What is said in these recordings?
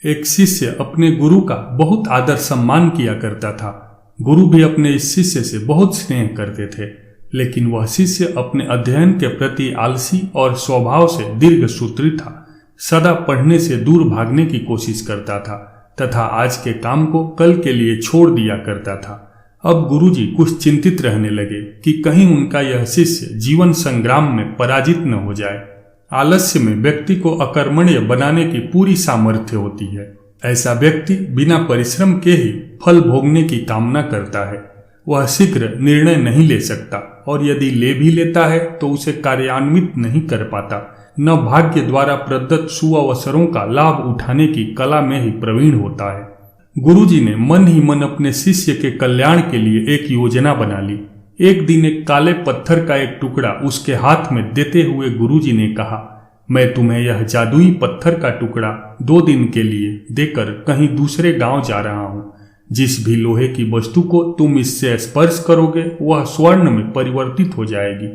एक शिष्य अपने गुरु का बहुत आदर सम्मान किया करता था। गुरु भी अपने इस शिष्य से बहुत स्नेह करते थे, लेकिन वह शिष्य अपने अध्ययन के प्रति आलसी और स्वभाव से दीर्घसूत्री था। सदा पढ़ने से दूर भागने की कोशिश करता था तथा आज के काम को कल के लिए छोड़ दिया करता था। अब गुरुजी कुछ चिंतित रहने लगे कि कहीं उनका यह शिष्य जीवन संग्राम में पराजित न हो जाए। आलस्य में व्यक्ति को अकर्मण्य बनाने की पूरी सामर्थ्य होती है। ऐसा व्यक्ति बिना परिश्रम के ही फल भोगने की कामना करता है। वह शीघ्र निर्णय नहीं ले सकता और यदि ले भी लेता है तो उसे कार्यान्वित नहीं कर पाता। न भाग्य द्वारा प्रदत्त सुअवसरों का लाभ उठाने की कला में ही प्रवीण होता है। गुरुजी ने मन ही मन अपने शिष्य के कल्याण के लिए एक योजना बना ली। एक दिन एक काले पत्थर का एक टुकड़ा उसके हाथ में देते हुए गुरुजी ने कहा, मैं तुम्हें यह जादुई पत्थर का टुकड़ा 2 दिन के लिए देकर कहीं दूसरे गांव जा रहा हूं। जिस भी लोहे की वस्तु को तुम इससे स्पर्श करोगे वह स्वर्ण में परिवर्तित हो जाएगी।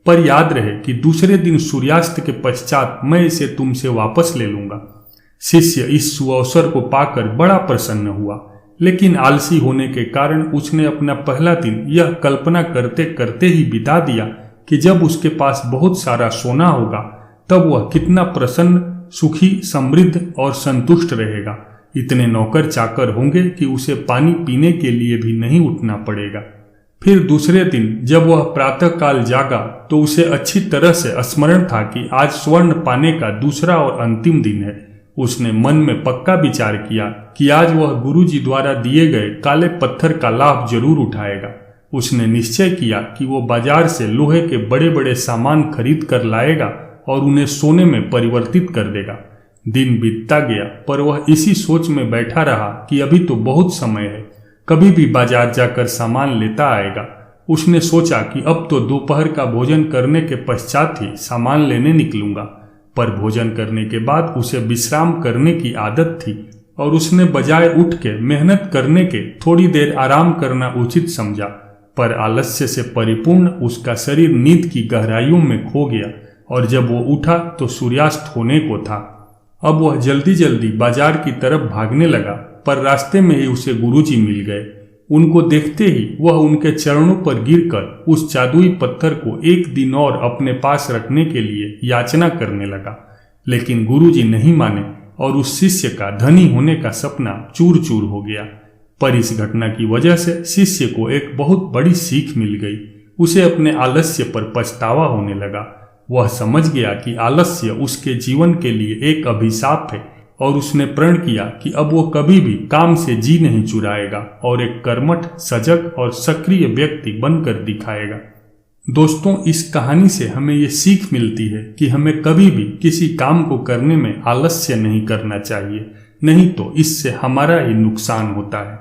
पर याद रहे कि दूसरे दिन सूर्यास्त के पश्चात मैं इसे तुमसे वापस ले लूंगा। शिष्य इस सुअवसर को पाकर बड़ा प्रसन्न हुआ, लेकिन आलसी होने के कारण उसने अपना पहला दिन यह कल्पना करते करते ही बिता दिया कि जब उसके पास बहुत सारा सोना होगा तब वह कितना प्रसन्न, सुखी, समृद्ध और संतुष्ट रहेगा। इतने नौकर चाकर होंगे कि उसे पानी पीने के लिए भी नहीं उठना पड़ेगा। फिर दूसरे दिन जब वह प्रातःकाल जागा तो उसे अच्छी तरह से स्मरण था कि आज स्वर्ण पाने का दूसरा और अंतिम दिन है। उसने मन में पक्का विचार किया कि आज वह गुरुजी द्वारा दिए गए काले पत्थर का लाभ जरूर उठाएगा। उसने निश्चय किया कि वो बाजार से लोहे के बड़े बड़े सामान खरीद कर लाएगा और उन्हें सोने में परिवर्तित कर देगा। दिन बीतता गया पर वह इसी सोच में बैठा रहा कि अभी तो बहुत समय है, कभी भी बाजार जाकर सामान लेता आएगा। उसने सोचा कि अब तो दोपहर का भोजन करने के पश्चात ही सामान लेने निकलूंगा। पर भोजन करने के बाद उसे विश्राम करने की आदत थी और उसने बजाय उठ के मेहनत करने के थोड़ी देर आराम करना उचित समझा। पर आलस्य से परिपूर्ण उसका शरीर नींद की गहराइयों में खो गया और जब वो उठा तो सूर्यास्त होने को था। अब वह जल्दी जल्दी बाजार की तरफ भागने लगा, पर रास्ते में ही उसे गुरुजी मिल गए। उनको देखते ही वह उनके चरणों पर गिरकर उस जादुई पत्थर को एक दिन और अपने पास रखने के लिए याचना करने लगा, लेकिन गुरुजी नहीं माने और उस शिष्य का धनी होने का सपना चूर चूर हो गया। पर इस घटना की वजह से शिष्य को एक बहुत बड़ी सीख मिल गई। उसे अपने आलस्य पर पछतावा होने लगा। वह समझ गया कि आलस्य उसके जीवन के लिए एक अभिशाप है और उसने प्रण किया कि अब वो कभी भी काम से जी नहीं चुराएगा और एक कर्मठ, सजग और सक्रिय व्यक्ति बनकर दिखाएगा। दोस्तों, इस कहानी से हमें ये सीख मिलती है कि हमें कभी भी किसी काम को करने में आलस्य नहीं करना चाहिए, नहीं तो इससे हमारा ही नुकसान होता है।